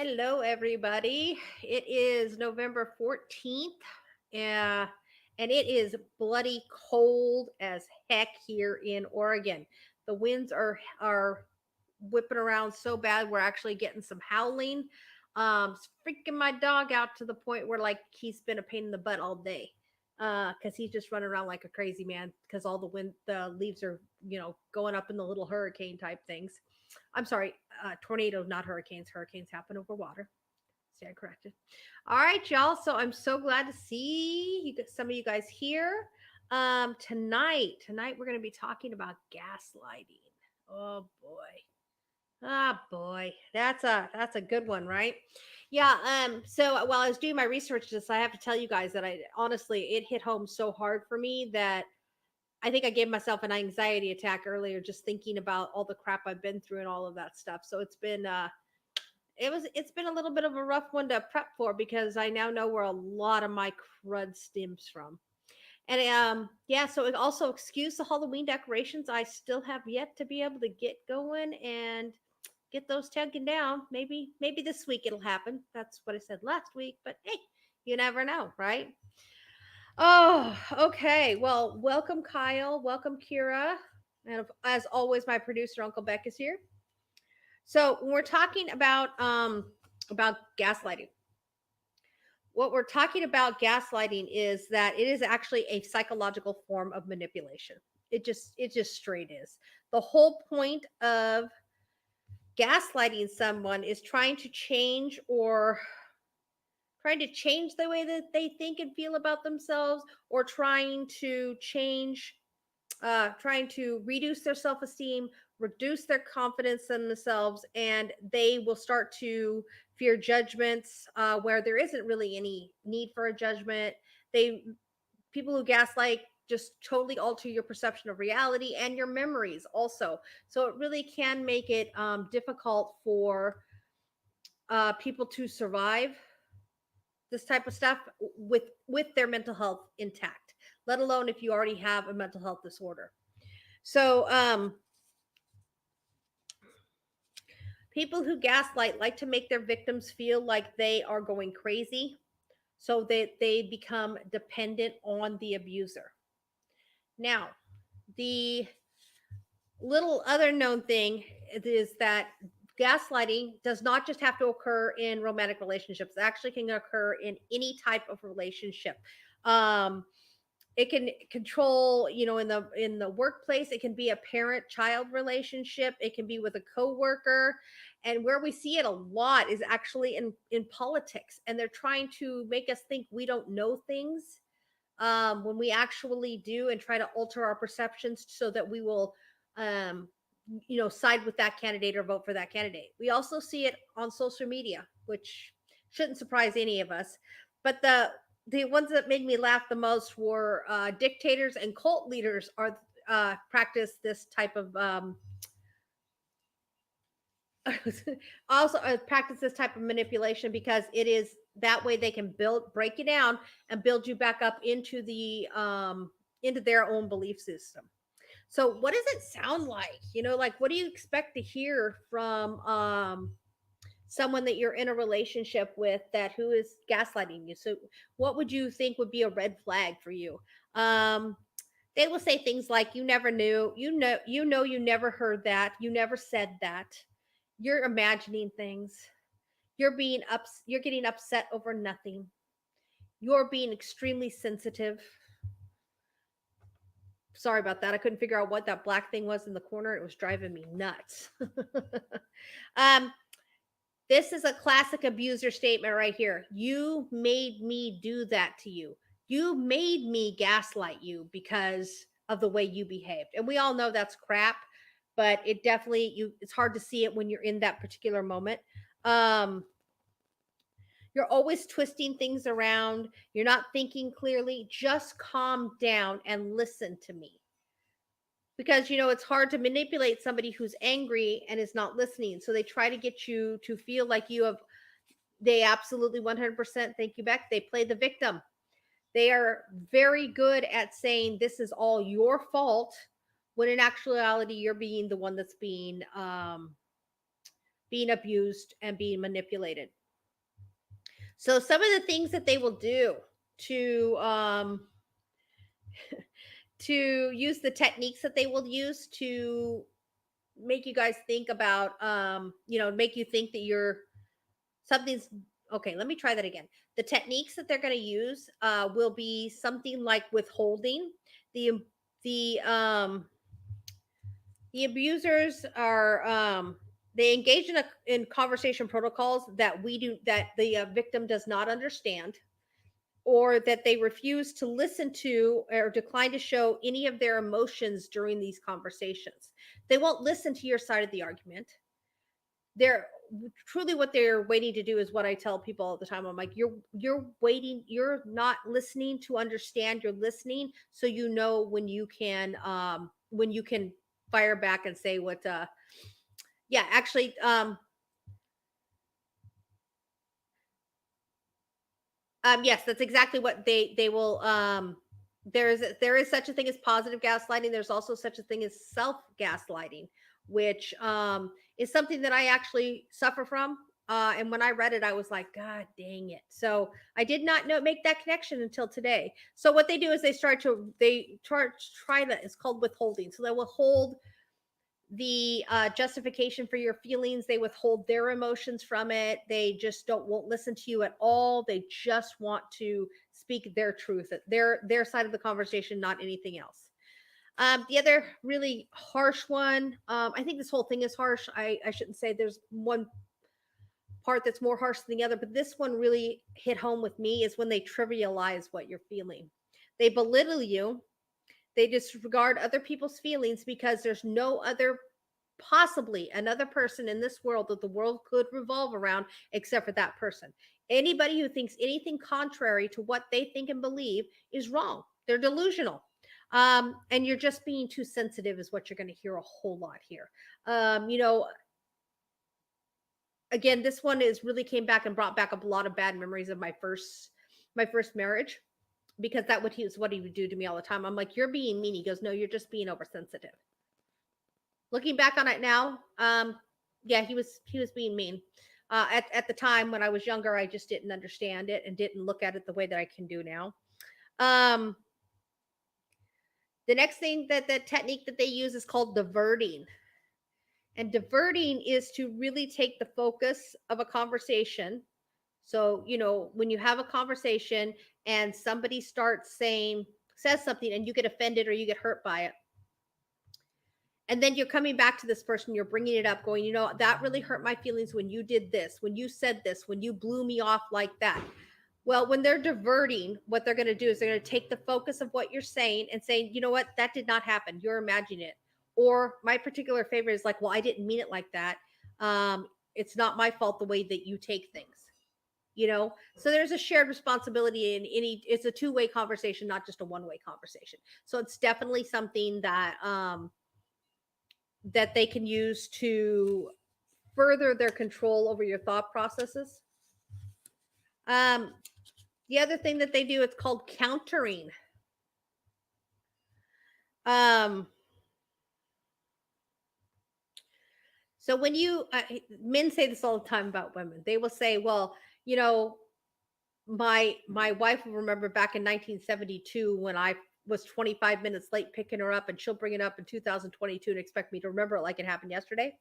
Hello, everybody. It is November 14th, uh, and it is bloody cold as heck here in Oregon. The winds are whipping around so bad, we're actually getting some howling. It's freaking my dog out to the point where like he's been a pain in the butt all day. Because he's just running around like a crazy man because all the leaves are, going up in the little hurricane type things. I'm sorry, tornadoes, not hurricanes. Hurricanes happen over water. Stand corrected. All right, y'all. So I'm so glad to see some of you guys here. Tonight we're going to be talking about gaslighting. Oh boy. Ah boy, that's a good one, right? Yeah. So while I was doing my research, this I have to tell you guys that I honestly it hit home so hard for me that I think I gave myself an anxiety attack earlier just thinking about all the crap I've been through and all of that stuff. So it's been a little bit of a rough one to prep for because I now know where a lot of my crud stems from. And yeah, so it also excuse the Halloween decorations. I still have yet to be able to get going and get those taken down. Maybe this week it'll happen. That's what I said last week, but hey, you never know, right? Oh, okay. Well, welcome, Kyle. Welcome, Kira. And as always, my producer, Uncle Beck, is here. So when we're talking about gaslighting, what we're talking about gaslighting is that it is actually a psychological form of manipulation. It just straight is. The whole point of gaslighting someone is trying to change the way that they think and feel about themselves, or trying to reduce their self-esteem, reduce their confidence in themselves, and they will start to fear judgments where there isn't really any need for a judgment. They People who gaslight just totally alter your perception of reality and your memories also. So it really can make it difficult for people to survive this type of stuff with their mental health intact, let alone if you already have a mental health disorder. So people who gaslight like to make their victims feel like they are going crazy, so that they become dependent on the abuser. Now, the little other known thing is that gaslighting does not just have to occur in romantic relationships. It actually can occur in any type of relationship. Um, it can control, in the workplace. It can be a parent child relationship. It can be with a coworker. And where we see it a lot is actually in politics, and they're trying to make us think we don't know things when we actually do, and try to alter our perceptions so that we will um, side with that candidate or vote for that candidate. We also see it on social media, which shouldn't surprise any of us. But the ones that made me laugh the most were dictators and cult leaders are practice this type of also practice this type of manipulation, because it is that way they can break you down and build you back up into their own belief system. So what does it sound like? Like, what do you expect to hear from someone that you're in a relationship with that who is gaslighting you? So what would you think would be a red flag for you? Um they will say things like, you never knew, you never heard that, you never said that, you're imagining things, you're getting upset over nothing, you're being extremely sensitive. Sorry about that. I couldn't figure out what that black thing was in the corner. It was driving me nuts. um, this is a classic abuser statement right here. You made me do that to you. You made me gaslight you because of the way you behaved. And we all know that's crap, but it's hard to see it when you're in that particular moment. Um, you're always twisting things around. You're not thinking clearly. Just calm down and listen to me, because it's hard to manipulate somebody who's angry and is not listening, so they try to get you to feel like they absolutely 100% think you back. They play the victim. They are very good at saying this is all your fault, when in actuality you're being the one that's being being abused and being manipulated. So some of the things that they will do to to use the techniques that they will use to make you guys think about make you think that you're something's okay. Let me try that again. The techniques that they're going to use will be something like withholding. The um the um the abusers are they engage in conversation protocols that the victim does not understand, or that they refuse to listen to or decline to show any of their emotions during these conversations. They won't listen to your side of the argument. They're truly what they're waiting to do is what I tell people all the time. I'm like, you're waiting, you're not listening to understand, you're listening so you know when you can fire back and say what yeah, actually yes, that's exactly what they will. There is such a thing as positive gaslighting. There's also such a thing as self gaslighting, which is something that I actually suffer from. And when I read it, I was like, God dang it! So I did not know make that connection until today. So what they do is they try that. It's called withholding. So they will hold the justification for your feelings. They withhold their emotions from it. They just won't listen to you at all. They just want to speak their truth, their side of the conversation, not anything else. The other really harsh one, I think this whole thing is harsh. I shouldn't say there's one part that's more harsh than the other, but this one really hit home with me is when they trivialize what you're feeling. They belittle you. They disregard other people's feelings because there's no other possibly another person in this world that the world could revolve around except for that person. Anybody who thinks anything contrary to what they think and believe is wrong. They're delusional. And you're just being too sensitive, is what you're going to hear a whole lot here. You know, again, this one is really came back and brought back up a lot of bad memories of my first marriage, because that what he would do to me all the time. I'm like, you're being mean. He goes, no, you're just being oversensitive. Looking back on it now, yeah, he was being mean. At the time when I was younger, I just didn't understand it and didn't look at it the way that I can do now. Um, the next thing that the technique that they use is called diverting. And diverting is to really take the focus of a conversation. So, when you have a conversation and somebody says something and you get offended or you get hurt by it, and then you're coming back to this person, you're bringing it up, going, that really hurt my feelings when you did this, when you said this, when you blew me off like that. Well, when they're diverting, what they're going to do is they're going to take the focus of what you're saying and saying, you know what, that did not happen. You're imagining it. Or my particular favorite is like, well, I didn't mean it like that. It's not my fault the way that you take things. So there's a shared responsibility in it's a two-way conversation, not just a one-way conversation. So it's definitely something that they can use to further their control over your thought processes. Um, the other thing that they do, it's called countering. Um, so when men say this all the time about women, they will say, well, you know, my wife will remember back in 1972 when I was 25 minutes late picking her up, and she'll bring it up in 2022 and expect me to remember it like it happened yesterday.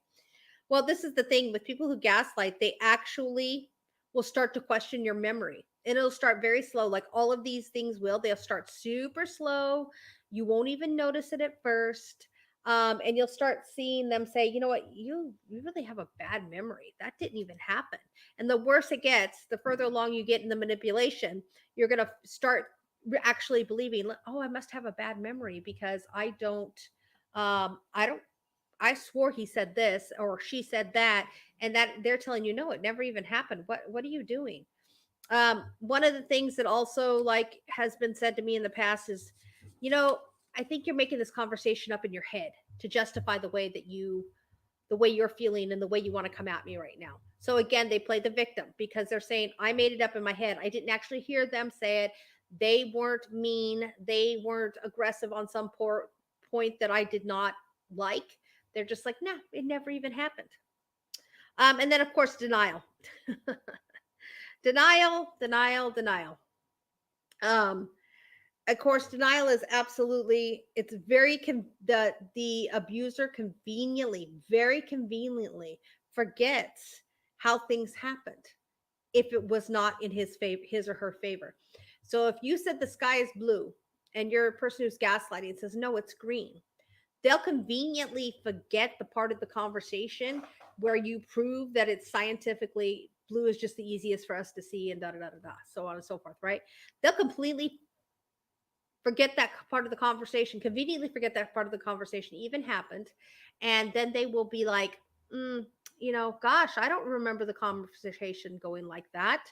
Well, this is the thing with people who gaslight, they actually will start to question your memory. And it'll start very slow, like all of these things will. They'll start super slow. You won't even notice it at first. And you'll start seeing them say, you know what, you really have a bad memory. That didn't even happen. And the worse it gets, the further along you get in the manipulation, you're gonna start actually believing, oh, I must have a bad memory because I don't I swore he said this or she said that, and that they're telling you no, it never even happened. What are you doing? One of the things that also like has been said to me in the past is, you know, I think you're making this conversation up in your head to justify the way you're feeling and the way you want to come at me right now. So again, they play the victim because they're saying, I made it up in my head. I didn't actually hear them say it. They weren't mean. They weren't aggressive on some point that I did not like. They're just like, nah, it never even happened. And then, of course, denial. Denial, denial, denial. Um, of course, denial is absolutely, it's very the abuser conveniently, very conveniently forgets how things happened if it was not in his or her favor. So if you said the sky is blue and you're a person who's gaslighting says no, it's green, they'll conveniently forget the part of the conversation where you prove that it's scientifically blue is just the easiest for us to see and da da da da da, so on and so forth, right? They'll completely forget that part of the conversation, conveniently forget that part of the conversation even happened. And then they will be like, mm, gosh, I don't remember the conversation going like that.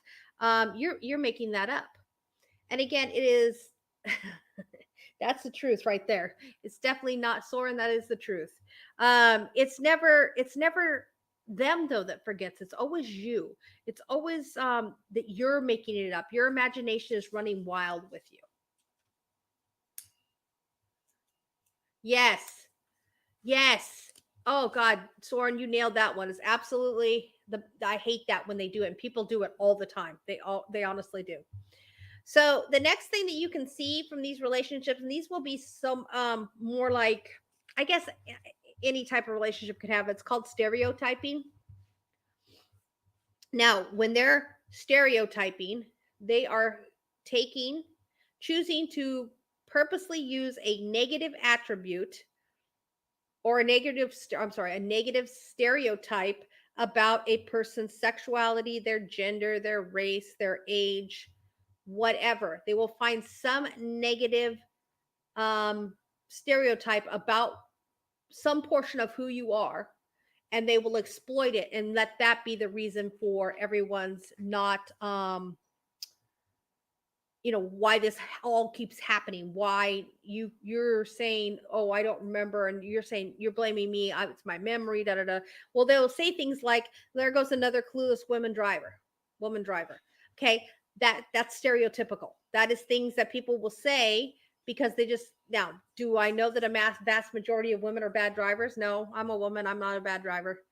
You're making that up. And again, it is that's the truth right there. It's definitely not Soren. That is the truth. It's never them though that forgets. It's always you. It's always that you're making it up. Your imagination is running wild with you. Yes. Yes. Oh God, Soren, you nailed that one. It's absolutely I hate that when they do it. And people do it all the time. They honestly do. So the next thing that you can see from these relationships, and these will be some more like, I guess any type of relationship could have, it's called stereotyping. Now, when they're stereotyping, they are taking, choosing to purposely use a negative attribute or a negative stereotype about a person's sexuality, their gender, their race, their age, whatever. They will find some negative stereotype about some portion of who you are, and they will exploit it and let that be the reason for everyone's not why this all keeps happening, why you're saying, oh, I don't remember, and you're saying you're blaming me, it's my memory, da da da. Well, they'll say things like, there goes another clueless woman driver. Okay, that's stereotypical. That is things that people will say because they just, now, do I know that vast majority of women are bad drivers? No, I'm a woman, I'm not a bad driver,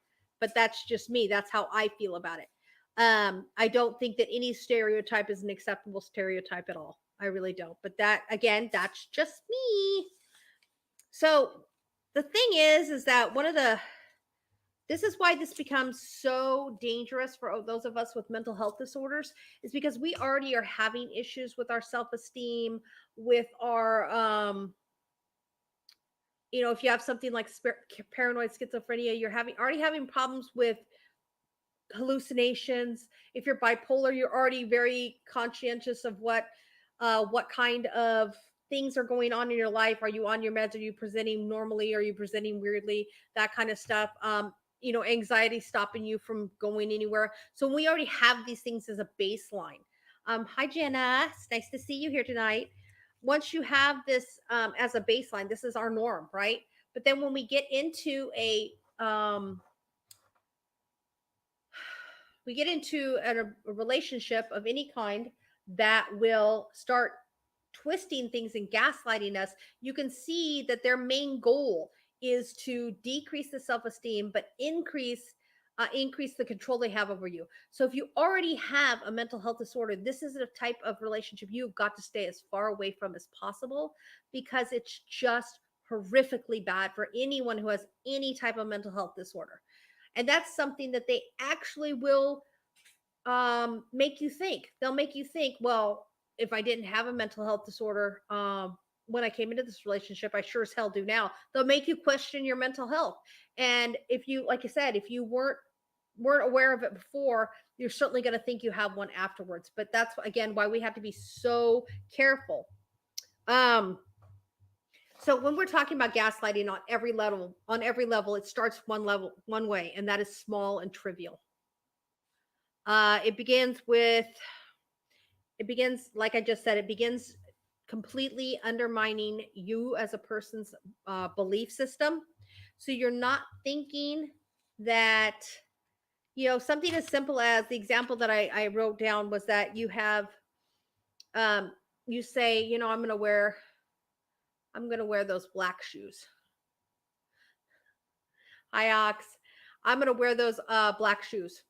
but that's just me, that's how I feel about it. I don't think that any stereotype is an acceptable stereotype at all. I really don't. But that, again, that's just me. So the thing is that this is why this becomes so dangerous for those of us with mental health disorders, is because we already are having issues with our self-esteem, with our, if you have something like paranoid schizophrenia, you're already having problems with hallucinations. If you're bipolar, you're already very conscientious of what kind of things are going on in your life. Are you on your meds? Are you presenting normally? Are you presenting weirdly? That kind of stuff. Anxiety stopping you from going anywhere. So we already have these things as a baseline. Hi Jenna, it's nice to see you here tonight. Once you have this as a baseline, this is our norm, right? But then when we get into a relationship of any kind that will start twisting things and gaslighting us, you can see that their main goal is to decrease the self-esteem, but increase the control they have over you. So if you already have a mental health disorder, this is a type of relationship you've got to stay as far away from as possible, because it's just horrifically bad for anyone who has any type of mental health disorder. And that's something that they actually will make you think. They'll make you think, well, if I didn't have a mental health disorder when I came into this relationship, I sure as hell do now. They'll make you question your mental health. And if you, like I said, if you weren't aware of it before, you're certainly going to think you have one afterwards. But that's again why we have to be so careful. So when we're talking about gaslighting on every level, it starts one way, and that is small and trivial. It begins with, like I just said, it begins completely undermining you as a person's belief system. So you're not thinking that, something as simple as the example that I wrote down was that um, you say, I'm going to wear those black shoes. Hi, Ox. I'm going to wear those black shoes.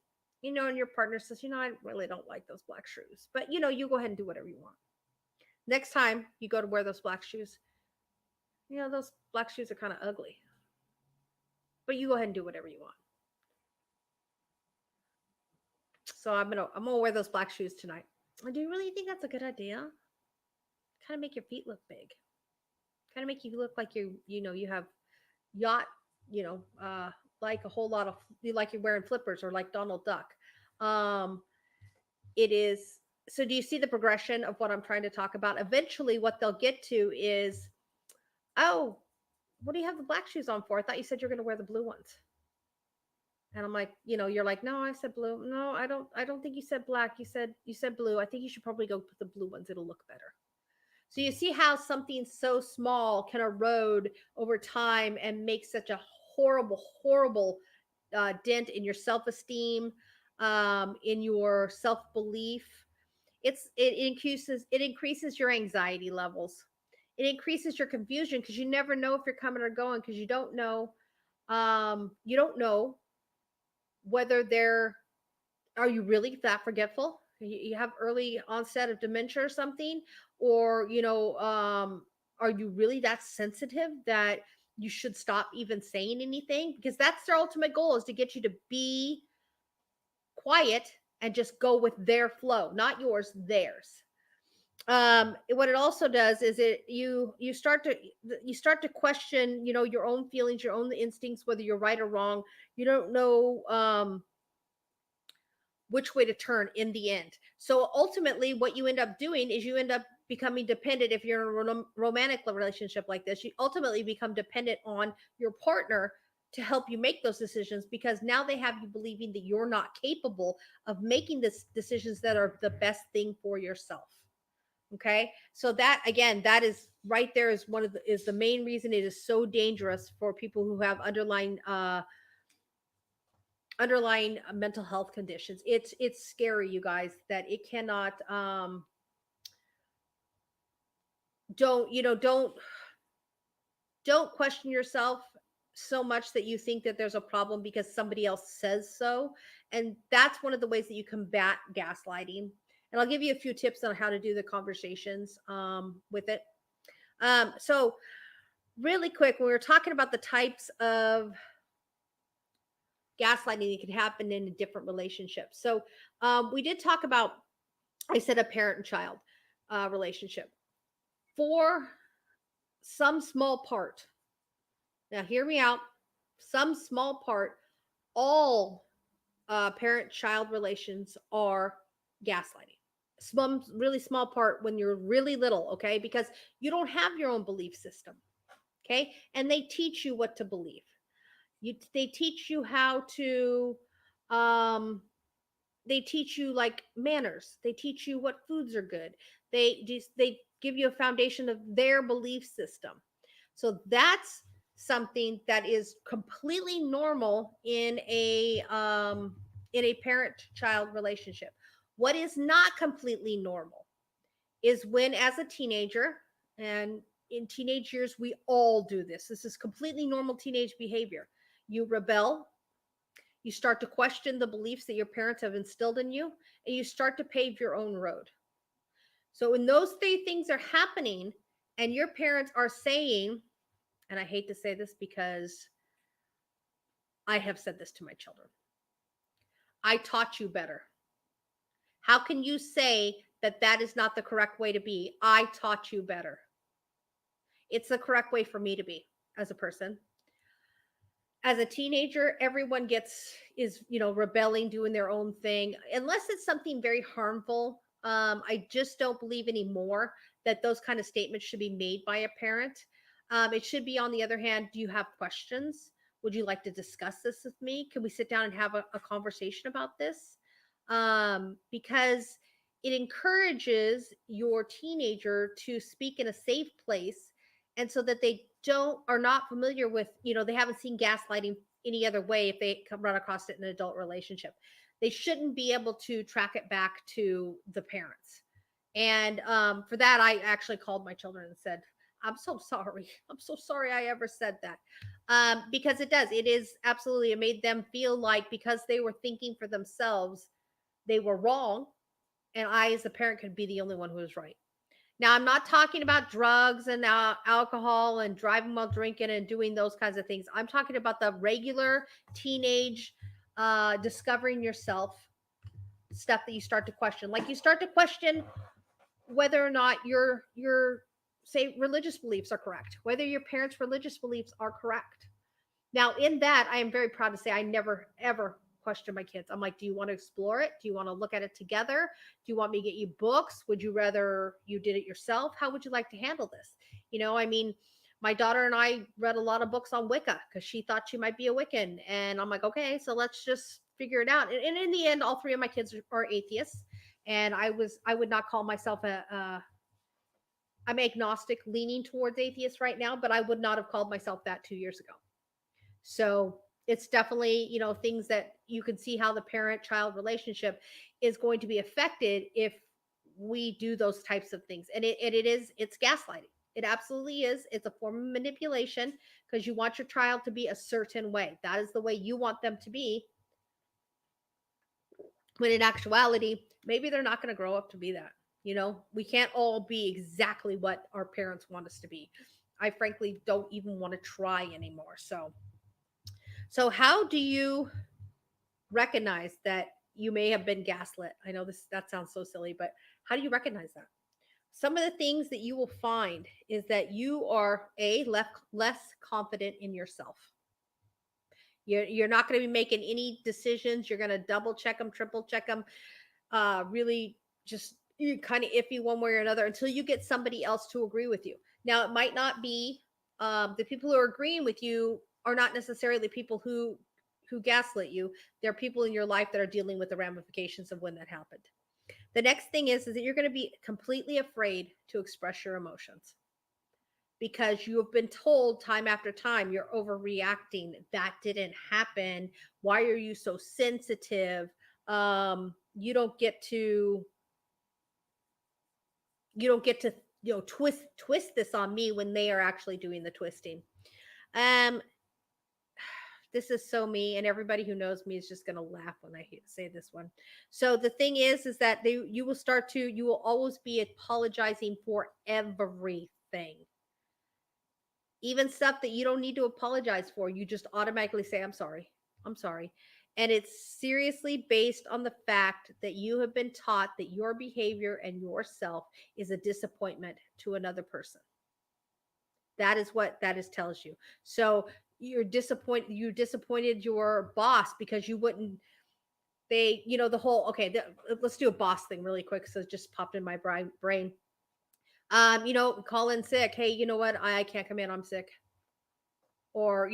And your partner says, I really don't like those black shoes. But, you go ahead and do whatever you want. Next time you go to wear those black shoes, those black shoes are kind of ugly. But you go ahead and do whatever you want. So I'm gonna wear those black shoes tonight. Do you really think that's a good idea? Kind of make your feet look big. Kind of make you look like you have yacht, you know, uh, like a whole lot of like you're wearing flippers or like Donald Duck. Um, it is. So do you see the progression of what I'm trying to talk about? Eventually, what they'll get to is, oh, what do you have the black shoes on for? I thought you said you're going to wear the blue ones. And I'm like, you're like, no, I said blue. No, I don't think you said black. You said blue. I think you should probably go with the blue ones. It'll look better. So you see how something so small can erode over time and make such a horrible, horrible dent in your self-esteem, in your self-belief. It increases your anxiety levels. It increases your confusion because you never know if you're coming or going because you don't know whether they're are you really that forgetful? You have early onset of dementia or something, or are you really that sensitive that you should stop even saying anything? Because that's their ultimate goal, is to get you to be quiet and just go with their flow, not yours, theirs. What it also does is you start to question, your own feelings, your own instincts, whether you're right or wrong. You don't know which way to turn in the end. So ultimately, what you end up doing is you end up becoming dependent. If you're in a romantic relationship like this, you ultimately become dependent on your partner to help you make those decisions, because now they have you believing that you're not capable of making the decisions that are the best thing for yourself. Okay, so that, again, that is right there, is the main reason it is so dangerous for people who have underlying mental health conditions. It's scary, you guys, that it cannot don't question yourself so much that you think that there's a problem because somebody else says so. And that's one of the ways that you combat gaslighting. And I'll give you a few tips on how to do the conversations with it. So really quick, when we were talking about the types of gaslighting that can happen in a different relationship. So we did talk about, I said, a parent and child relationship. For some small part, now hear me out, some small part, all parent child relations are gaslighting. Some really small part when you're really little, okay? Because you don't have your own belief system, okay? And they teach you what to believe. They teach you how to um they teach you like manners. They teach you what foods are good. They give you a foundation of their belief system. So that's something that is completely normal in a parent child relationship. What is not completely normal is when, as a teenager, and in teenage years we all do this. This is completely normal teenage behavior. You rebel, you start to question the beliefs that your parents have instilled in you, and you start to pave your own road. So when those three things are happening and your parents are saying, and I hate to say this because I have said this to my children, I taught you better. How can you say that that is not the correct way to be? I taught you better. It's the correct way for me to be as a person. As a teenager, everyone is rebelling, doing their own thing, unless it's something very harmful. I just don't believe anymore that those kind of statements should be made by a parent. It should be, on the other hand, do you have questions? Would you like to discuss this with me? Can we sit down and have a conversation about this? Because it encourages your teenager to speak in a safe place, and so that they don't are not familiar with, they haven't seen gaslighting any other way. If they come run across it in an adult relationship, they shouldn't be able to track it back to the parents. And for that, I actually called my children and said, I'm so sorry. I'm so sorry I ever said that. Because it does. It is absolutely, it made them feel like because they were thinking for themselves, they were wrong. And I, as a parent, could be the only one who was right. Now, I'm not talking about drugs and alcohol and driving while drinking and doing those kinds of things. I'm talking about the regular teenage discovering yourself stuff that you start to question. Like you start to question whether or not your say religious beliefs are correct, whether your parents' religious beliefs are correct. Now, in that, I am very proud to say I never ever question my kids. I'm like, do you want to explore it? Do you want to look at it together? Do you want me to get you books? Would you rather you did it yourself? How would you like to handle this? I mean, my daughter and I read a lot of books on Wicca because she thought she might be a Wiccan. And I'm like, okay, so let's just figure it out. And in the end, all three of my kids are atheists. And I would not call myself I'm agnostic leaning towards atheist right now, but I would not have called myself that 2 years ago. So it's definitely, things that you can see how the parent child relationship is going to be affected if we do those types of things. And it's gaslighting. It absolutely is. It's a form of manipulation because you want your child to be a certain way. That is the way you want them to be. When in actuality, maybe they're not going to grow up to be that. We can't all be exactly what our parents want us to be. I frankly don't even want to try anymore. So how do you recognize that you may have been gaslit? I know that sounds so silly, but how do you recognize that? Some of the things that you will find is that you are less confident in yourself. You're not going to be making any decisions. You're going to double check them, triple check them, really just kind of iffy one way or another until you get somebody else to agree with you. Now, it might not be the people who are agreeing with you are not necessarily people who gaslit you. There are people in your life that are dealing with the ramifications of when that happened. The next thing is that you're going to be completely afraid to express your emotions because you have been told time after time you're overreacting. That didn't happen. Why are you so sensitive? You don't get to twist this on me when they are actually doing the twisting. Um, this is so me, and everybody who knows me is just going to laugh when I say this one. So the thing is that you will always be apologizing for everything, even stuff that you don't need to apologize for. You just automatically say, I'm sorry. And it's seriously based on the fact that you have been taught that your behavior and yourself is a disappointment to another person. That is what that is tells you. So you disappointed your boss because you wouldn't the whole let's do a boss thing really quick, so it just popped in my brain. Call in sick. Hey, you know what? I can't come in. I'm sick. Or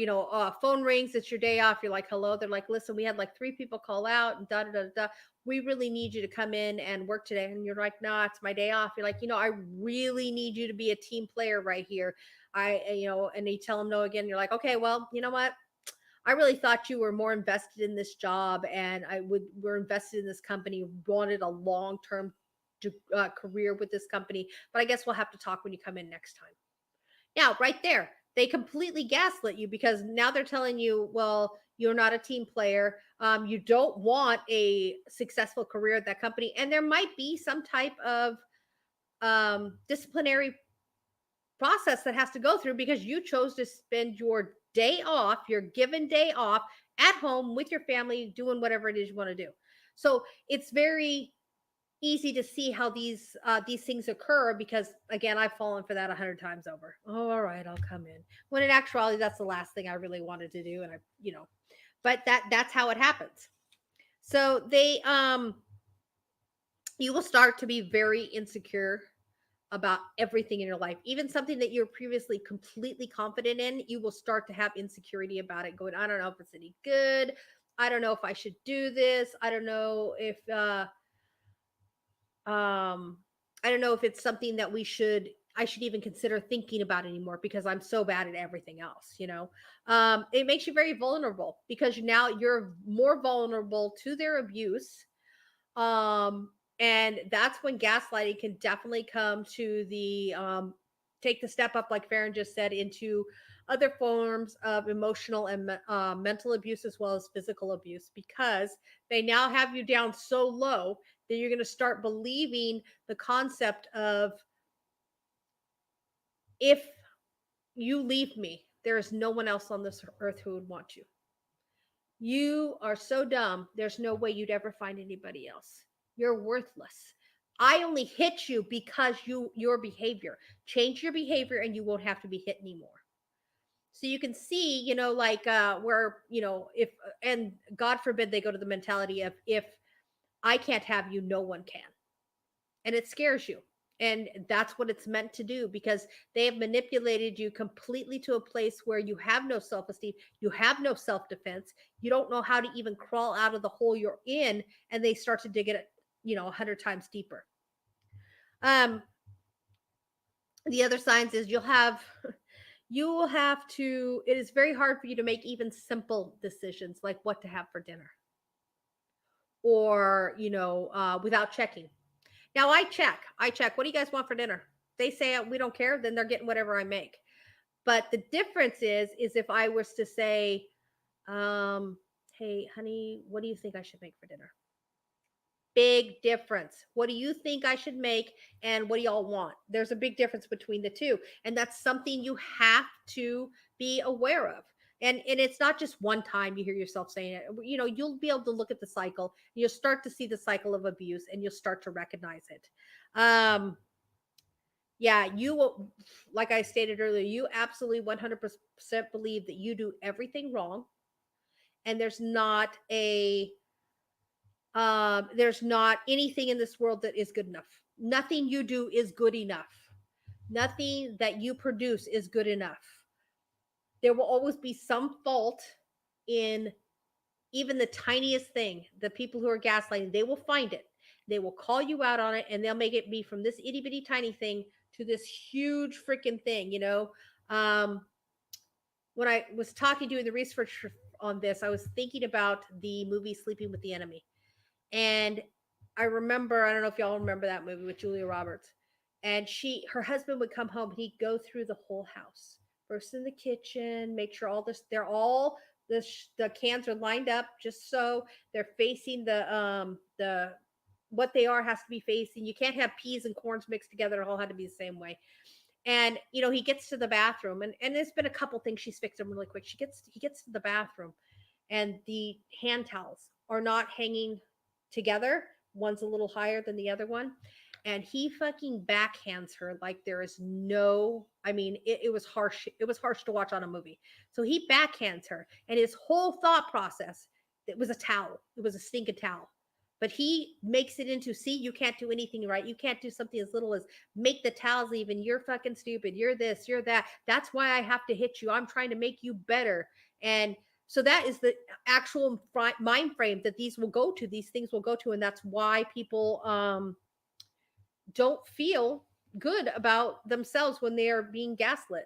phone rings, it's your day off, you're like, hello, they're like, listen, we had like three people call out and da da da da, we really need you to come in and work today. And you're like, nah, it's my day off. You're like, I really need you to be a team player right here. And you tell them no again. You're like, okay, well, you know what, I really thought you were more invested in this job and we're invested in this company, wanted a long-term career with this company, but I guess we'll have to talk when you come in next time. Now, right there, they completely gaslit you because now they're telling you, well, you're not a team player. You don't want a successful career at that company. And there might be some type of disciplinary process that has to go through because you chose to spend your day off, your given day off at home with your family, doing whatever it is you want to do. So it's very easy to see how these things occur because again, I've fallen for that 100 times over. Oh, all right, I'll come in, when in actuality that's the last thing I really wanted to do. And but that's how it happens. So you will start to be very insecure about everything in your life. Even something that you're previously completely confident in, you will start to have insecurity about it, going, I don't know if it's any good, I don't know if I should do this, I don't know if I don't know if it's something that I should even consider thinking about anymore because I'm so bad at everything else. It makes you very vulnerable because now you're more vulnerable to their abuse. And that's when gaslighting can definitely come to the take the step up, like Farron just said, into other forms of emotional and mental abuse as well as physical abuse, because they now have you down so low that you're going to start believing the concept of, if you leave me, there is no one else on this earth who would want you. You are so dumb. There's no way you'd ever find anybody else. You're worthless. I only hit you because your behavior. Change your behavior and you won't have to be hit anymore. So you can see, like where, if, and God forbid they go to the mentality of, if I can't have you, no one can. And it scares you. And that's what it's meant to do, because they have manipulated you completely to a place where you have no self esteem, you have no self defense, you don't know how to even crawl out of the hole you're in, and they start to dig it, 100 times deeper. Um, the other signs is you will have to, it is very hard for you to make even simple decisions like what to have for dinner, or without checking. Now I check, what do you guys want for dinner? They say we don't care, then they're getting whatever I make. But the difference is if I was to say, hey honey, what do you think I should make for dinner? Big difference. What do you think I should make, and what do y'all want? There's a big difference between the two, and that's something you have to be aware of. And it's not just one time you hear yourself saying it. You'll be able to look at the cycle. You'll start to see the cycle of abuse, and you'll start to recognize it. Yeah, you will, like I stated earlier, you absolutely 100% believe that you do everything wrong, and there's not anything in this world that is good enough. Nothing you do is good enough. Nothing that you produce is good enough. There will always be some fault in even the tiniest thing. The people who are gaslighting, they will find it. They will call you out on it, and they'll make it be from this itty bitty tiny thing to this huge freaking thing. When I was doing the research on this, I was thinking about the movie Sleeping with the Enemy. And I remember, I don't know if y'all remember that movie with Julia Roberts. And her husband would come home and he'd go through the whole house. First in the kitchen, make sure the cans are lined up just so they're facing the what they are has to be facing. You can't have peas and corns mixed together. It all had to be the same way. And he gets to the bathroom, and there's been a couple things she's fixed them really quick. He gets to the bathroom, and the hand towels are not hanging together. One's a little higher than the other one. And he fucking backhands her like there is no, I mean, it was harsh. It was harsh to watch on a movie. So he backhands her, and his whole thought process, it was a towel. It was a stinking towel. But he makes it into, see, you can't do anything right. You can't do something as little as make the towels even. You're fucking stupid. You're this, you're that. That's why I have to hit you. I'm trying to make you better. And so that is the actual mind frame that these things will go to. And that's why people don't feel good about themselves when they are being gaslit.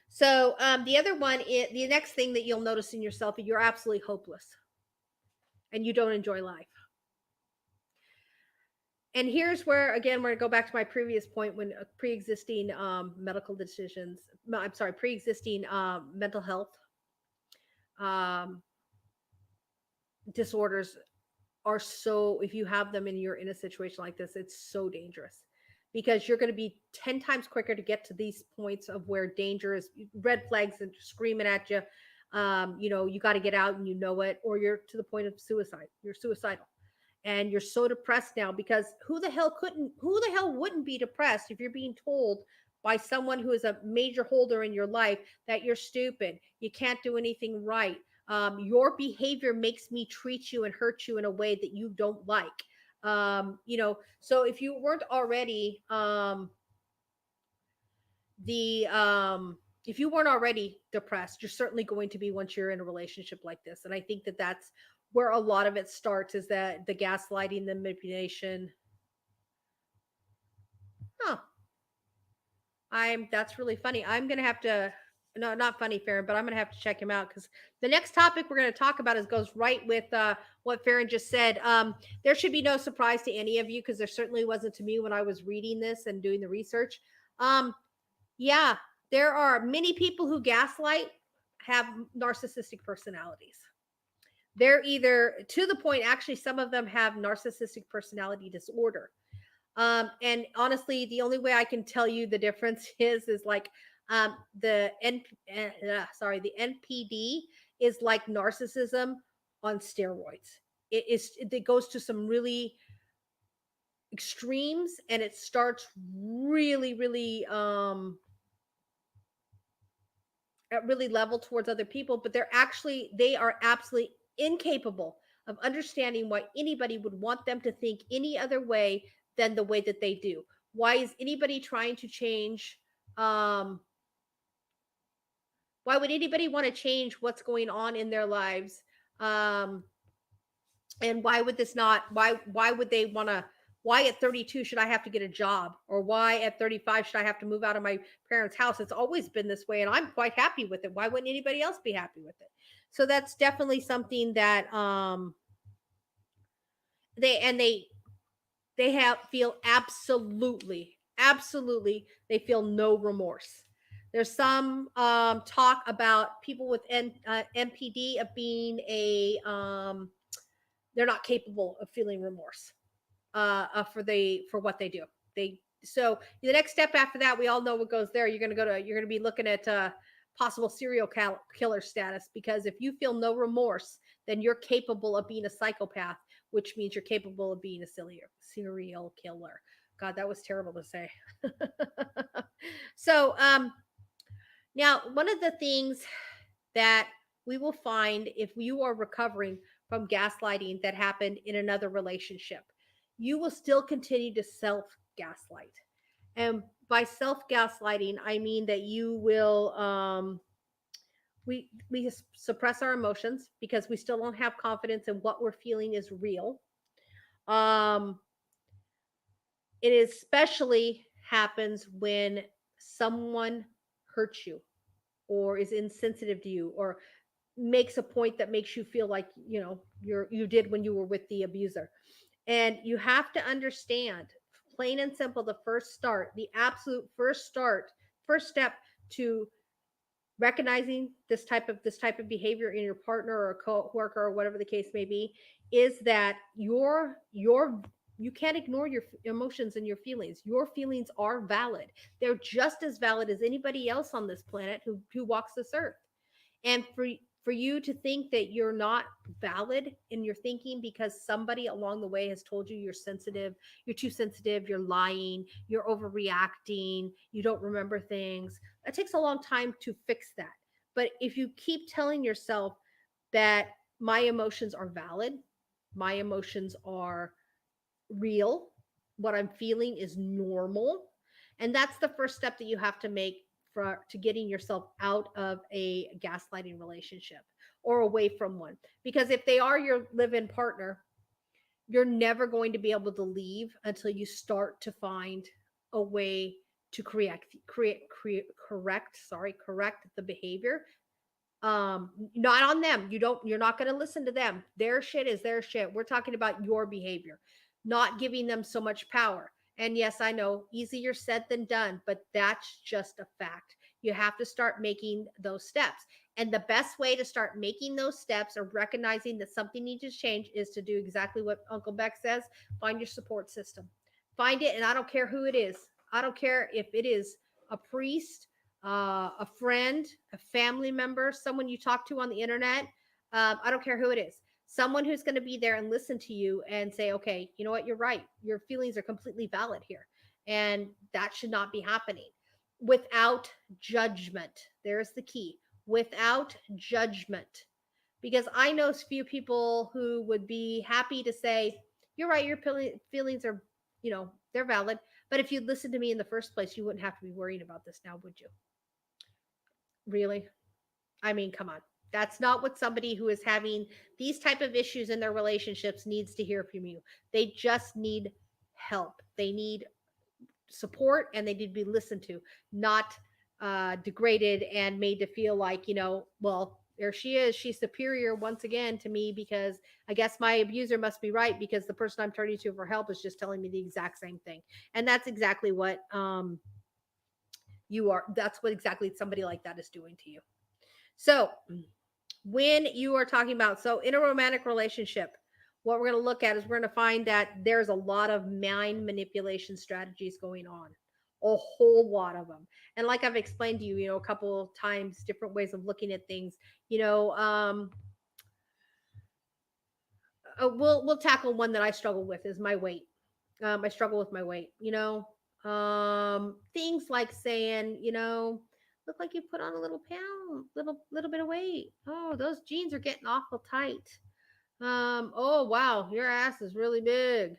So the other one is, the next thing that you'll notice in yourself, you're absolutely hopeless and you don't enjoy life. And here's where, again, we're going to go back to my previous point, when pre-existing pre-existing mental health um, disorders are so, if you have them and you're in a situation like this, it's so dangerous, because you're going to be 10 times quicker to get to these points of where danger is, red flags and screaming at you. You got to get out, and it, or you're to the point of suicide. You're suicidal. And you're so depressed now, because who the hell wouldn't be depressed if you're being told by someone who is a major holder in your life that you're stupid, you can't do anything right, your behavior makes me treat you and hurt you in a way that you don't like. So if you weren't already if you weren't already depressed, you're certainly going to be once you're in a relationship like this. And I think that that's where a lot of it starts, is that the gaslighting, the manipulation. Huh. That's really funny. I'm gonna have to, no, not funny, Farron, but I'm gonna have to check him out, because the next topic we're gonna talk about goes right with what Farron just said. There should be no surprise to any of you, because there certainly wasn't to me when I was reading this and doing the research. Yeah, there are many people who gaslight have narcissistic personalities. They're either to the point, actually, some of them have narcissistic personality disorder. And honestly, the only way I can tell you the difference is like the NPD is like narcissism on steroids. It goes to some really extremes, and it starts really at really level towards other people, but they are absolutely incapable of understanding why anybody would want them to think any other way than the way that they do. Why is anybody trying to change? um why would anybody want to change what's going on in their lives? um and why would this not why would they want to, why at 32 should I have to get a job, or why at 35 should I have to move out of my parents' house? It's always been this way and I'm quite happy with it. Why wouldn't anybody else be happy with it? So that's definitely something that they they have feel absolutely they feel no remorse. There's some talk about people with MPD of being a they're not capable of feeling remorse for what they do. They so the next step after that, we all know what goes there. You're gonna be looking at possible killer status, because if you feel no remorse, then you're capable of being a psychopath, which means you're capable of being a serial killer. God, that was terrible to say. So now one of the things that we will find if you are recovering from gaslighting that happened in another relationship, you will still continue to self gaslight. And by self gaslighting, I mean that you will we suppress our emotions because we still don't have confidence in what we're feeling is real. Um it especially happens when someone hurts you, or is insensitive to you, or makes a point that makes you feel like you did when you were with the abuser. And you have to understand, plain and simple, the first start, the absolute first step to recognizing this type of behavior in your partner or a co-worker or whatever the case may be, is that you can't ignore your emotions and your feelings. Your feelings are valid. They're just as valid as anybody else on this planet who walks this earth. And for you to think that you're not valid in your thinking because somebody along the way has told you you're too sensitive, you're lying, you're overreacting, you don't remember things, it takes a long time to fix that. But if you keep telling yourself that my emotions are valid, my emotions are real, what I'm feeling is normal, and that's the first step that you have to make to getting yourself out of a gaslighting relationship or away from one. Because if they are your live-in partner, you're never going to be able to leave until you start to find a way to correct the behavior. Not on them. You're not going to listen to them. Their shit is their shit. We're talking about your behavior, not giving them so much power. And yes, I know, easier said than done, but that's just a fact. You have to start making those steps. And the best way to start making those steps or recognizing that something needs to change is to do exactly what Uncle Beck says: find your support system. Find it, and I don't care who it is. I don't care if it is a priest, a friend, a family member, someone you talk to on the internet. I don't care who it is. Someone who's going to be there and listen to you and say, okay, you know what, you're right. Your feelings are completely valid here. And that should not be happening without judgment. There's the key: without judgment. Because I know few people who would be happy to say, you're right, your feelings are, they're valid. But if you'd listened to me in the first place, you wouldn't have to be worrying about this now, would you? Really? I mean, come on. That's not what somebody who is having these type of issues in their relationships needs to hear from you. They just need help. They need support, and they need to be listened to, not degraded and made to feel like, well, there she is. She's superior once again to me because I guess my abuser must be right because the person I'm turning to for help is just telling me the exact same thing. And that's exactly what That's what exactly somebody like that is doing to you. So when you are talking about, so in a romantic relationship, what we're going to look at is we're going to find that there's a lot of mind manipulation strategies going on, a whole lot of them. And like I've explained to you, a couple of times, different ways of looking at things. You know, we'll tackle one that I struggle with is my weight. I struggle with my weight. Things like saying, look like you put on a little pound, little bit of weight. Oh, those jeans are getting awful tight. Oh wow, your ass is really big.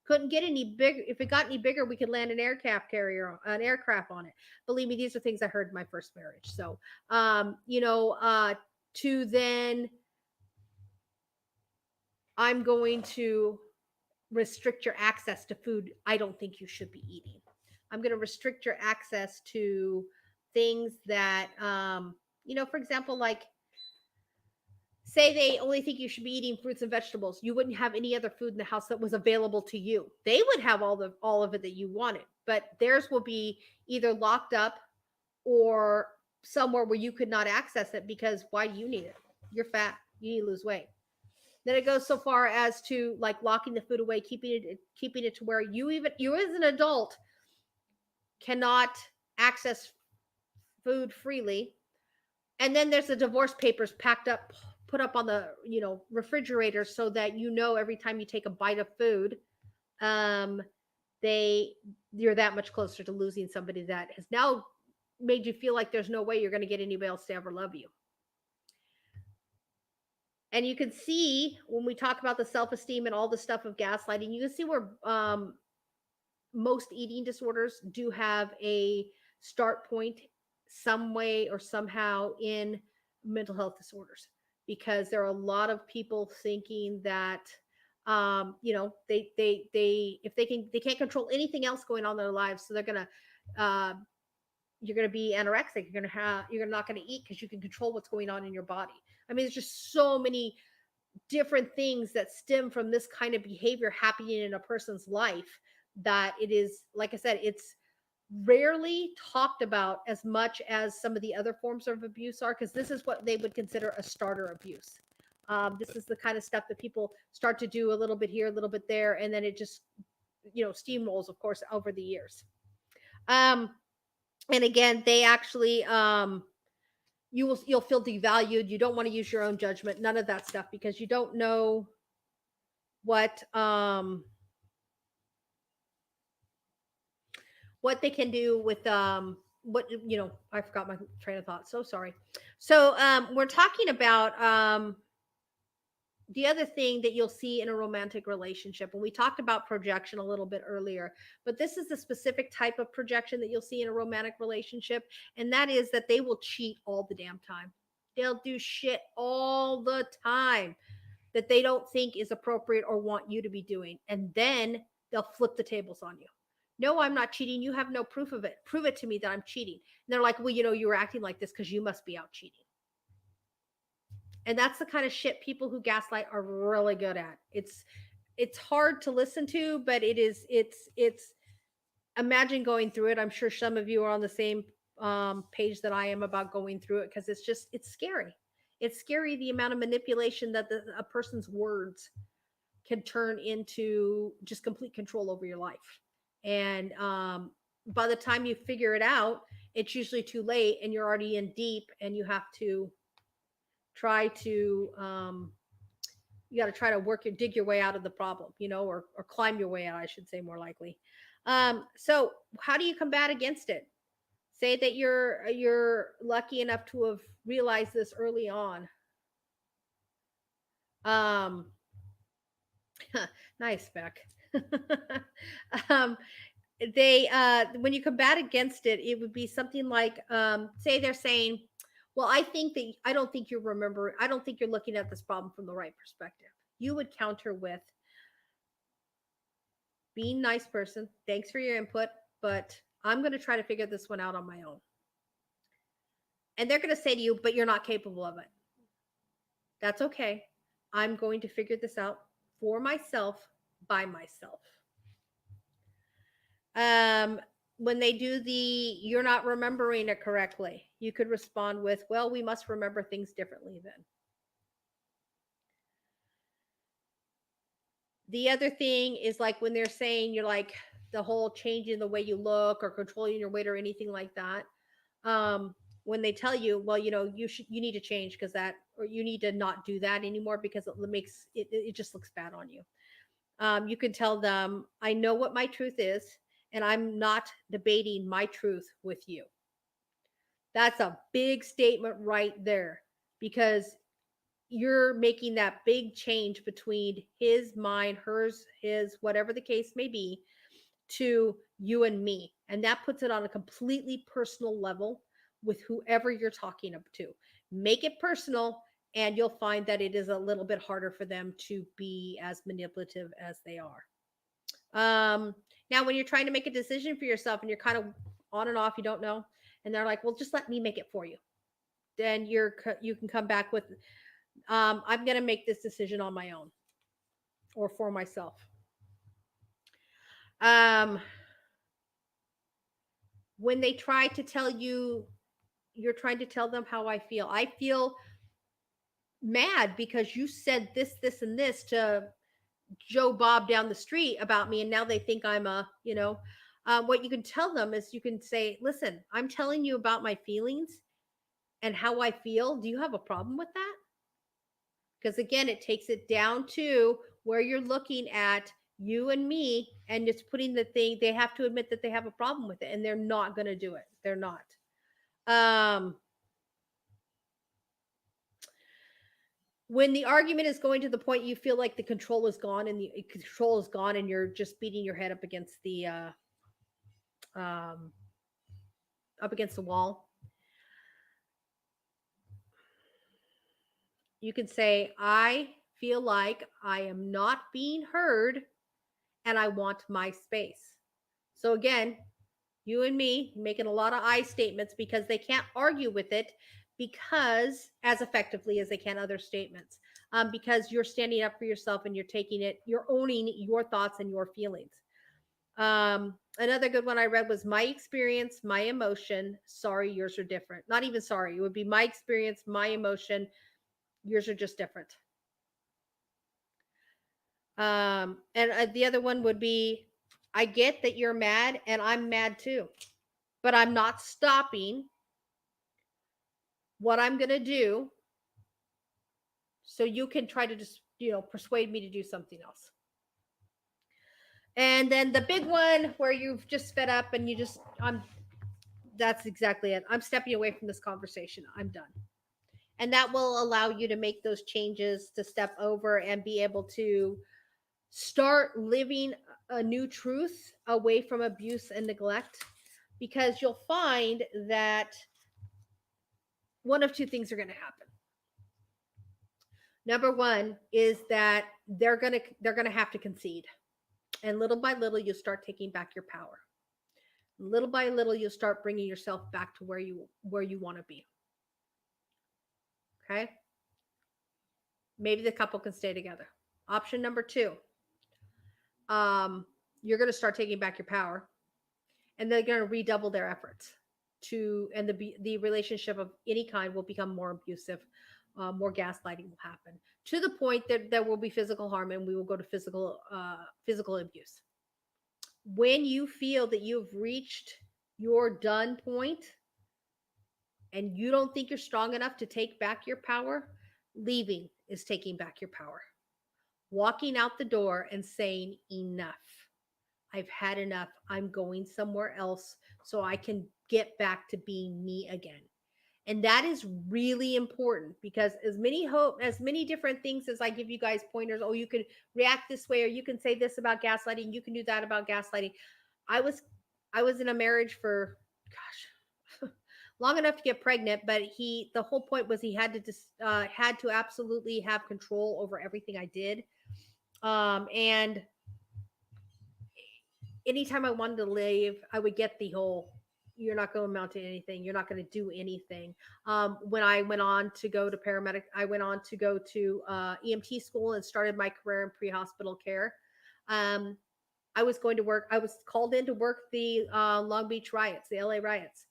Couldn't get any big. If it got any bigger, we could land an aircraft on it. Believe me, these are things I heard in my first marriage. So, to then I'm going to restrict your access to food I don't think you should be eating. I'm going to restrict your access to things that, for example, like say they only think you should be eating fruits and vegetables. You wouldn't have any other food in the house that was available to you. They would have all of it that you wanted, but theirs will be either locked up or somewhere where you could not access it because why do you need it? You're fat. You need to lose weight. Then it goes so far as to like locking the food away, keeping it to where you as an adult cannot access food freely. And then there's the divorce papers packed up, put up on the refrigerator so that every time you take a bite of food, um, they you're that much closer to losing somebody that has now made you feel like there's no way you're going to get anybody else to ever love you. And you can see when we talk about the self-esteem and all the stuff of gaslighting, you can see where most eating disorders do have a start point some way or somehow in mental health disorders, because there are a lot of people thinking that they if they can't control anything else going on in their lives, so they're gonna you're gonna be anorexic, you're not gonna eat because you can control what's going on in your body. I mean, there's just so many different things that stem from this kind of behavior happening in a person's life that it is, like I said, it's rarely talked about as much as some of the other forms of abuse are, because this is what they would consider a starter abuse. This is the kind of stuff that people start to do a little bit here, a little bit there, and then it just steamrolls, of course, over the years. And again, they actually you'll feel devalued. You don't want to use your own judgment, none of that stuff, because you don't know what they can do with what I forgot my train of thought, so sorry. So we're talking about the other thing that you'll see in a romantic relationship, and we talked about projection a little bit earlier, but this is the specific type of projection that you'll see in a romantic relationship, and that is that they will cheat all the damn time. They'll do shit all the time that they don't think is appropriate or want you to be doing, and then they'll flip the tables on you. No, I'm not cheating. You have no proof of it. Prove it to me that I'm cheating. And they're like, well, you were acting like this because you must be out cheating. And that's the kind of shit people who gaslight are really good at. It's hard to listen to, but it's imagine going through it. I'm sure some of you are on the same page that I am about going through it, because it's scary. It's scary the amount of manipulation that a person's words can turn into just complete control over your life. And by the time you figure it out, it's usually too late and you're already in deep, and you have to try to you got to try to dig your way out of the problem, or climb your way out, I should say, more likely. So how do you combat against it? Say that you're lucky enough to have realized this early on. um Nice, Beck. um they When you combat against it, it would be something like, say they're saying, well, I don't think I don't think you're looking at this problem from the right perspective. You would counter with being nice person, thanks for your input, but I'm going to try to figure this one out on my own. And they're going to say to you, but you're not capable of it. That's okay. I'm going to figure this out for myself, by myself. when they do the you're not remembering it correctly, you could respond with, well, we must remember things differently then. The other thing is like when they're saying you're like the whole changing the way you look or controlling your weight or anything like that. When they tell you, well, you need to change because that, or you need to not do that anymore because it makes it just looks bad on you. You can tell them, I know what my truth is, and I'm not debating my truth with you. That's a big statement right there because you're making that big change between his mind, hers, his, whatever the case may be, to you and me. And that puts it on a completely personal level with whoever you're talking up to. Make it personal, and you'll find that it is a little bit harder for them to be as manipulative as they are. Um, Now, when you're trying to make a decision for yourself and you're kind of on and off, you don't know, and they're like, well, just let me make it for you. Then you can come back with, I'm going to make this decision on my own or for myself. Um, when they try to tell you, you're trying to tell them how I feel. I feel mad because you said this, this, and this to Joe Bob down the street about me, and now they think I'm what you can tell them is you can say, listen, I'm telling you about my feelings and how I feel. Do you have a problem with that? Because again, it takes it down to where you're looking at you and me, and it's putting the thing, they have to admit that they have a problem with it, and they're not going to do it. They're not. Um, when the argument is going to the point you feel like the control is gone and the control is gone and you're just beating your head um, up against the wall, you can say, I feel like I am not being heard and I want my space. So again, you and me making a lot of I statements because they can't argue with it because as effectively as they can other statements. Because you're standing up for yourself and you're taking it, you're owning your thoughts and your feelings. Another good one I read was my experience, my emotion. Sorry, yours are different. Not even sorry. It would be my experience, my emotion. Yours are just different. And the other one would be, I get that you're mad and I'm mad too, but I'm not stopping what I'm going to do so you can try to just, persuade me to do something else. And then the big one where you've just fed up and that's exactly it. I'm stepping away from this conversation. I'm done. And that will allow you to make those changes to step over and be able to start living a new truth away from abuse and neglect, because you'll find that one of two things are going to happen. Number one is that they're going to have to concede, and little by little you'll start taking back your power. Little by little you'll start bringing yourself back to where you want to be. Okay? Maybe the couple can stay together. Option number two, you're going to start taking back your power, and they're going to redouble their efforts and the relationship of any kind will become more abusive. More gaslighting will happen to the point that there will be physical harm, and we will go to physical abuse. When you feel that you've reached your done point and you don't think you're strong enough to take back your power, leaving is taking back your power. Walking out the door and saying, enough. I've had enough. I'm going somewhere else so I can get back to being me again. And that is really important because as many different things as I give you guys pointers, oh, you can react this way, or you can say this about gaslighting, you can do that about gaslighting. I was in a marriage for, gosh, long enough to get pregnant, but the whole point was he had to just had to absolutely have control over everything I did. And anytime I wanted to leave, I would get the whole, you're not going to amount to anything. You're not going to do anything. When I went on to go to paramedic, I went on to go to EMT school and started my career in pre-hospital care. Um, I was going to work. I was called in to work the Long Beach riots, the LA riots,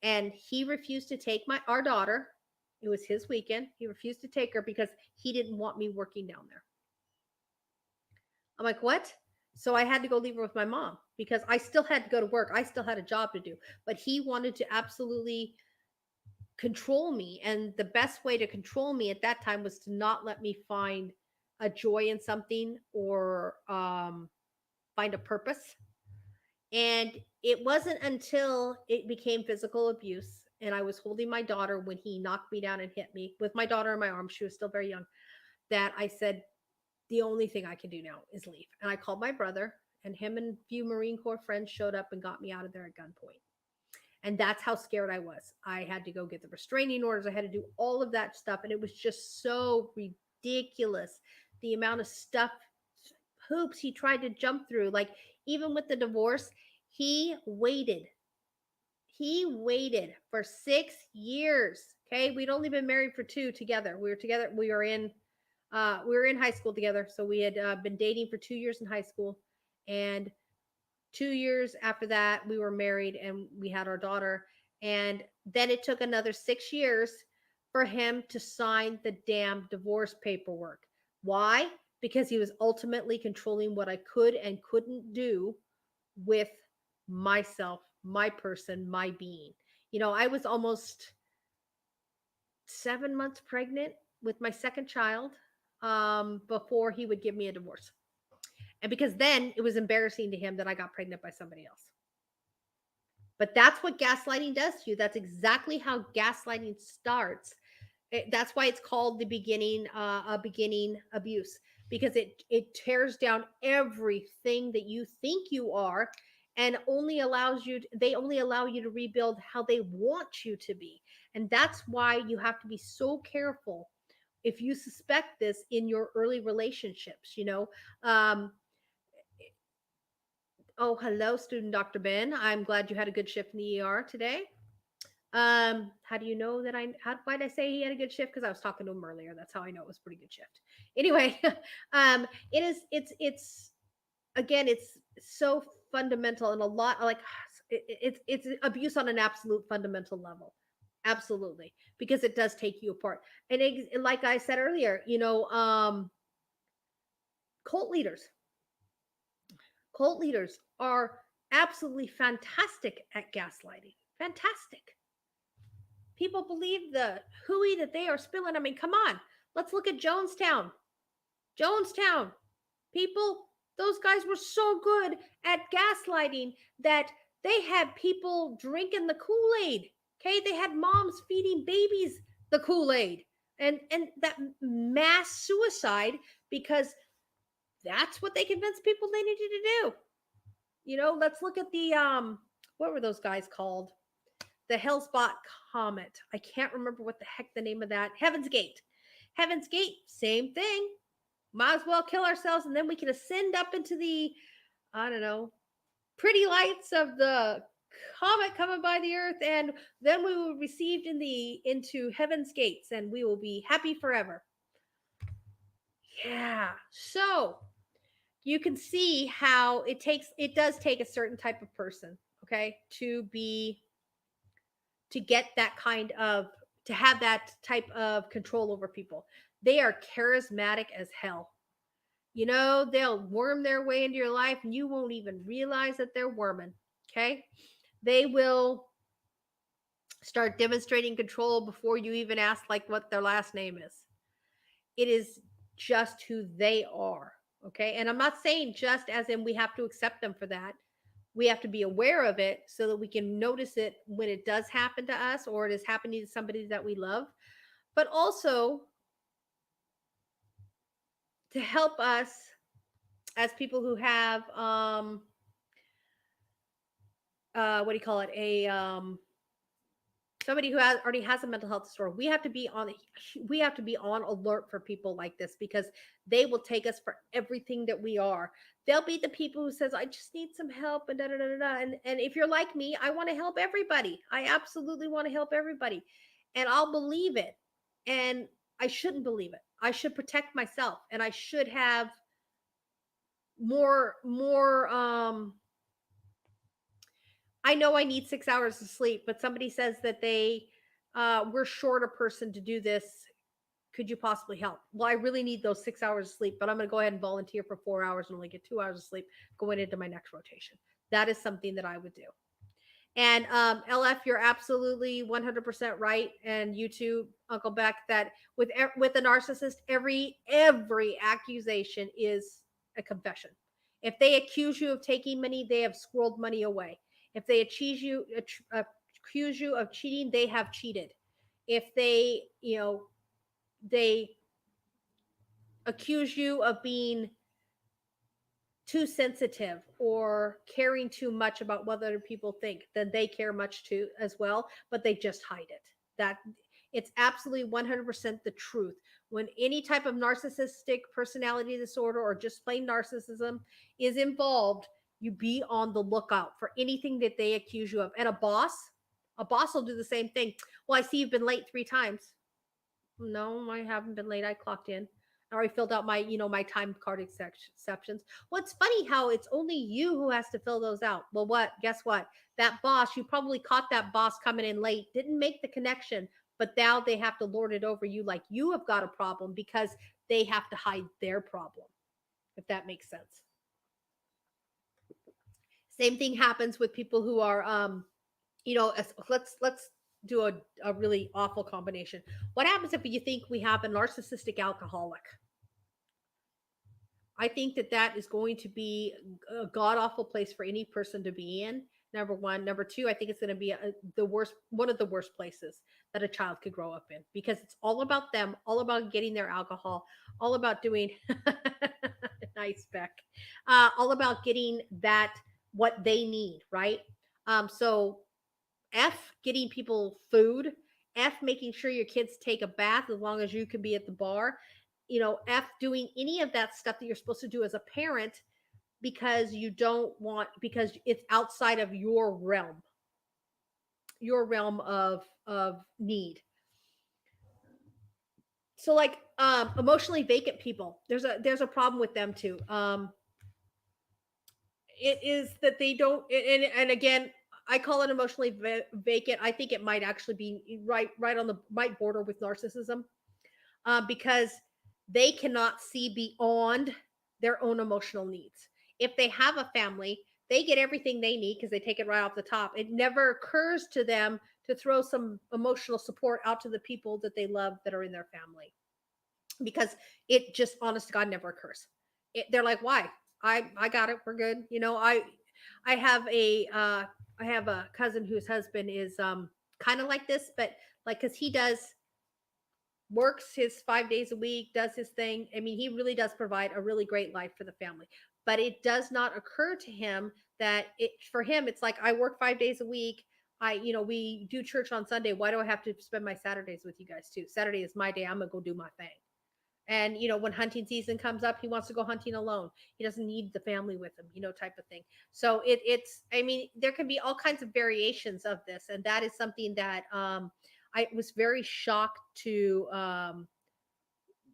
and he refused to take my our daughter. It was his weekend. He refused to take her because he didn't want me working down there. I'm like, what? So I had to go leave her with my mom because I still had to go to work. I still had a job to do, but he wanted to absolutely control me. And the best way to control me at that time was to not let me find a joy in something or find a purpose. And it wasn't until it became physical abuse and I was holding my daughter when he knocked me down and hit me with my daughter in my arms. She was still very young. That I said, the only thing I can do now is leave. And I called my brother, and him and a few Marine Corps friends showed up and got me out of there at gunpoint. And that's how scared I was. I had to go get the restraining orders. I had to do all of that stuff. And it was just so ridiculous the amount of stuff, hoops he tried to jump through. Like, even with the divorce, he waited. He waited for 6 years. Okay. We'd only been married for two together. We were together. We were in high school together. So we had been dating for 2 years in high school. And 2 years after that, we were married and we had our daughter. And then it took another 6 years for him to sign the damn divorce paperwork. Why? Because he was ultimately controlling what I could and couldn't do with myself, my person, my being. I was almost 7 months pregnant with my second child before he would give me a divorce. And because then it was embarrassing to him that I got pregnant by somebody else. But that's what gaslighting does to you. That's exactly how gaslighting starts. That's why it's called the beginning abuse, because it tears down everything that you think you are, and they only allow you to rebuild how they want you to be. And that's why you have to be so careful if you suspect this in your early relationships. Oh, hello, student Dr. Ben. I'm glad you had a good shift in the ER today. How do you know that why did I say he had a good shift? Because I was talking to him earlier. That's how I know it was a pretty good shift. Anyway, it's again, it's so fundamental and a lot like it's abuse on an absolute fundamental level. Absolutely. Because it does take you apart. And like I said earlier, cult leaders Cult leaders are absolutely fantastic at gaslighting. Fantastic. People believe the hooey that they are spilling. I mean, come on. Let's look at Jonestown. Jonestown. People, those guys were so good at gaslighting that they had people drinking the Kool-Aid. Okay, they had moms feeding babies the Kool-Aid. And that mass suicide because that's what they convinced people they needed to do. Let's look at the what were those guys called? The Hellspot Comet. I can't remember what the heck the name of that. Heaven's Gate. Heaven's Gate, same thing. Might as well kill ourselves and then we can ascend up into the, I don't know, pretty lights of the comet coming by the earth, and then we will be received into heaven's gates and we will be happy forever. Yeah. So you can see how it does take a certain type of person, okay, to get that kind of to have that type of control over people. They are charismatic as hell. They'll worm their way into your life and you won't even realize that they're worming. Okay. They will start demonstrating control before you even ask like what their last name is. It is just who they are. Okay. And I'm not saying just as in we have to accept them for that. We have to be aware of it so that we can notice it when it does happen to us or it is happening to somebody that we love, but also to help us as people who have what do you call it, a somebody who already has a mental health disorder. We have to be on alert for people like this because they will take us for everything that we are. They'll be the people who says, I just need some help and da da da da da. And if you're like me, I want to help everybody. I absolutely want to help everybody. And I'll believe it. And I shouldn't believe it. I should protect myself and I should have more. I know I need 6 hours of sleep, but somebody says that we're short a person to do this. Could you possibly help? Well, I really need those 6 hours of sleep, but I'm going to go ahead and volunteer for 4 hours and only get 2 hours of sleep going into my next rotation. That is something that I would do. And LF, you're absolutely 100% right. And you too, Uncle Beck, that with a narcissist, every accusation is a confession. If they accuse you of taking money, they have squirreled money away. If they accuse you of cheating, they have cheated. If they accuse you of being too sensitive or caring too much about what other people think, then they care much too as well, but they just hide it. That it's absolutely 100% the truth. When any type of narcissistic personality disorder or just plain narcissism is involved, you be on the lookout for anything that they accuse you of. And a boss will do the same thing. Well, I see you've been late 3 times. No, I haven't been late. I clocked in. I already filled out my time card exceptions. Well, it's funny how it's only you who has to fill those out. Well, guess what? That boss, you probably caught that boss coming in late, didn't make the connection, but now they have to lord it over you like you have got a problem because they have to hide their problem, if that makes sense. Same thing happens with people who are let's do a really awful combination. What happens if you think we have a narcissistic alcoholic? I think that is going to be a god awful place for any person to be in. Number one. Number two, I think it's going to be one of the worst places that a child could grow up in because it's all about them, all about getting their alcohol, all about doing nice Beck, all about getting that what they need, right? So F, getting people food. F, making sure your kids take a bath as long as you can be at the bar. F, doing any of that stuff that you're supposed to do as a parent because because it's outside of your realm of need. So like emotionally vacant people, there's a problem with them too. It is that they don't, and again, I call it emotionally vacant. I think it might actually be right on the might border with narcissism, because they cannot see beyond their own emotional needs. If they have a family, they get everything they need because they take it right off the top. It never occurs to them to throw some emotional support out to the people that they love that are in their family, because it just, honest to God, never occurs. They're like, why? I got it. We're good. I have a cousin whose husband is kind of like this, but like, because he works his 5 days a week, does his thing. I mean, he really does provide a really great life for the family. But it does not occur to him that for him, it's like, I work 5 days a week. We do church on Sunday. Why do I have to spend my Saturdays with you guys too? Saturday is my day. I'm going to go do my thing. And when hunting season comes up, he wants to go hunting alone. He doesn't need the family with him, type of thing. So it's, I mean, there can be all kinds of variations of this, and that is something that I was very shocked to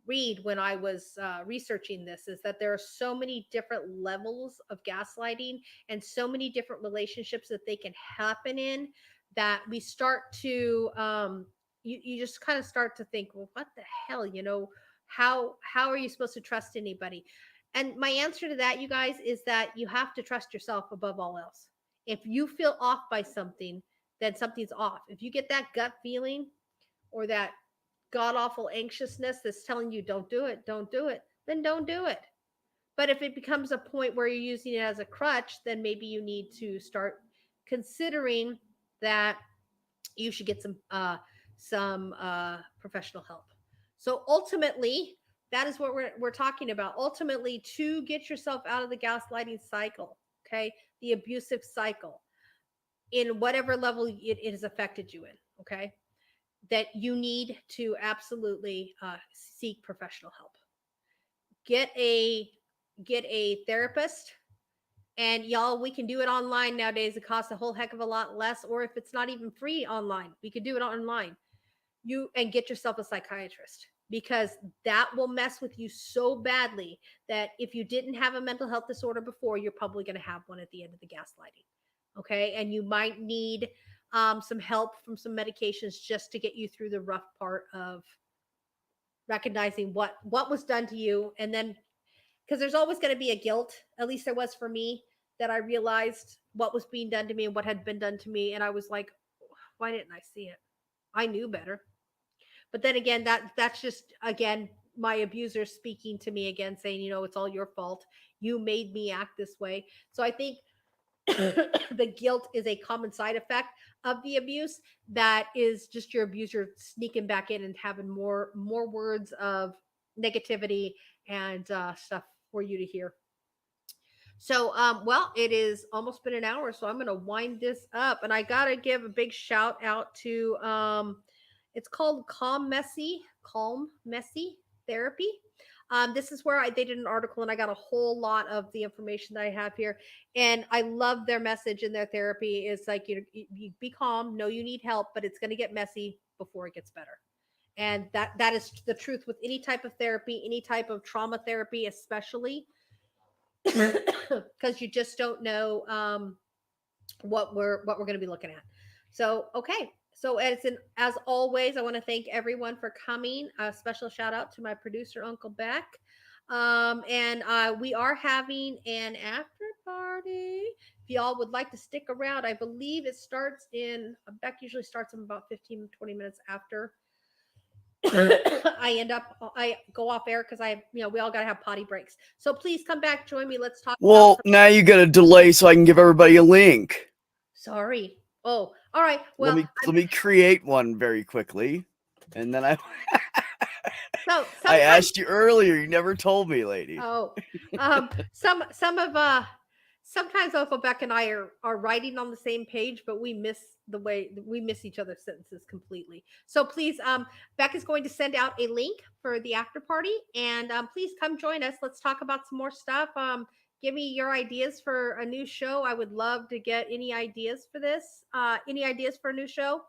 read when I was researching this, is that there are so many different levels of gaslighting and so many different relationships that they can happen in, that we start to you just kind of start to think, well, what the hell, how are you supposed to trust anybody? And my answer to that, you guys, is that you have to trust yourself above all else. If you feel off by something, then something's off. If you get that gut feeling or that god awful anxiousness that's telling you don't do it, then don't do it. But if it becomes a point where you're using it as a crutch, then maybe you need to start considering that you should get some professional help. So ultimately, that is what we're talking about. Ultimately, to get yourself out of the gaslighting cycle, okay, the abusive cycle, in whatever level it has affected you in, okay, that you need to absolutely seek professional help. Get a therapist, and y'all, we can do it online nowadays. It costs a whole heck of a lot less, or if it's not even free online, we could do it online. You and get yourself a psychiatrist. because that will mess with you so badly that if you didn't have a mental health disorder before, you're probably going to have one at the end of the gaslighting. Okay. And you might need some help from some medications just to get you through the rough part of recognizing what was done to you. And then, because there's always going to be a guilt, at least there was for me, that I realized what was being done to me and what had been done to me. And I was like, why didn't I see it? I knew better. But then again, that's just again my abuser speaking to me again, saying, it's all your fault. You made me act this way. So I think the guilt is a common side effect of the abuse, that is just your abuser sneaking back in and having more words of negativity and stuff for you to hear. So, well, it is almost been an hour, so I'm going to wind this up, and I got to give a big shout out to, it's called Calm Messy Therapy. This is where they did an article, and I got a whole lot of the information that I have here, and I love their message in their therapy. It's like, you be calm, know you need help, but it's going to get messy before it gets better. And that is the truth with any type of therapy, any type of trauma therapy, especially because you just don't know what we're going to be looking at. So okay, so as always, I want to thank everyone for coming. A special shout out to my producer, Uncle Beck. And we are having an after party. If y'all would like to stick around, I believe it starts in Beck usually starts in about 15-20 minutes after I go off air, because we all got to have potty breaks. So please come back, join me. Let's talk about Well, now you got a delay so I can give everybody a link. Sorry. Oh, all right. Well, let me create one very quickly, and then so I sometimes asked you earlier. You never told me, lady. Oh, some of sometimes Uncle Beck and I are writing on the same page, but we miss each other's sentences completely. So please, Beck is going to send out a link for the after party, and please come join us. Let's talk about some more stuff. Give me your ideas for a new show. I would love to get any ideas for this. Any ideas for a new show?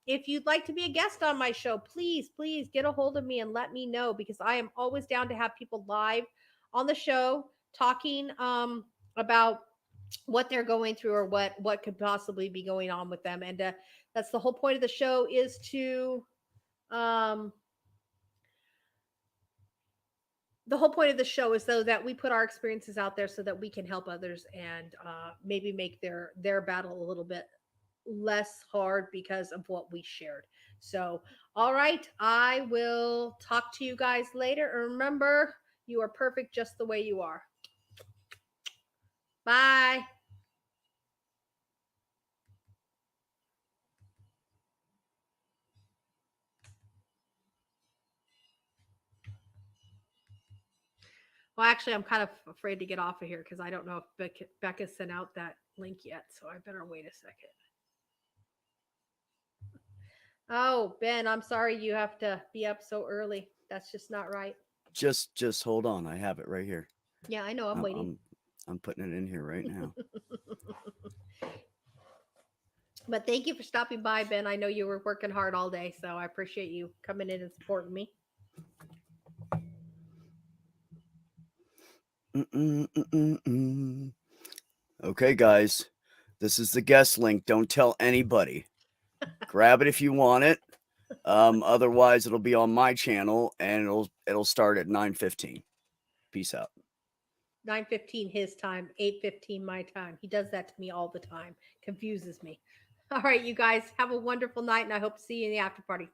If you'd like to be a guest on my show, please get a hold of me and let me know, because I am always down to have people live on the show talking about what they're going through, or what could possibly be going on with them. And that's the whole point of the show, is to um the whole point of the show is, though, that we put our experiences out there so that we can help others, and maybe make their battle a little bit less hard because of what we shared. So, all right, I will talk to you guys later. And remember, you are perfect just the way you are. Bye. Well, actually, I'm kind of afraid to get off of here because I don't know if Becca sent out that link yet. So I better wait a second. Oh, Ben, I'm sorry you have to be up so early. That's just not right. Just hold on. I have it right here. Yeah, I know. I'm waiting. I'm putting it in here right now. But thank you for stopping by, Ben. I know you were working hard all day, so I appreciate you coming in and supporting me. Okay, guys, this is the guest link. Don't tell anybody. Grab it if you want it. Otherwise, it'll be on my channel, and it'll start at 9:15. Peace out. 9:15 his time, 8:15 my time. He does that to me all the time. Confuses me. All right, you guys, have a wonderful night, and I hope to see you in the after party.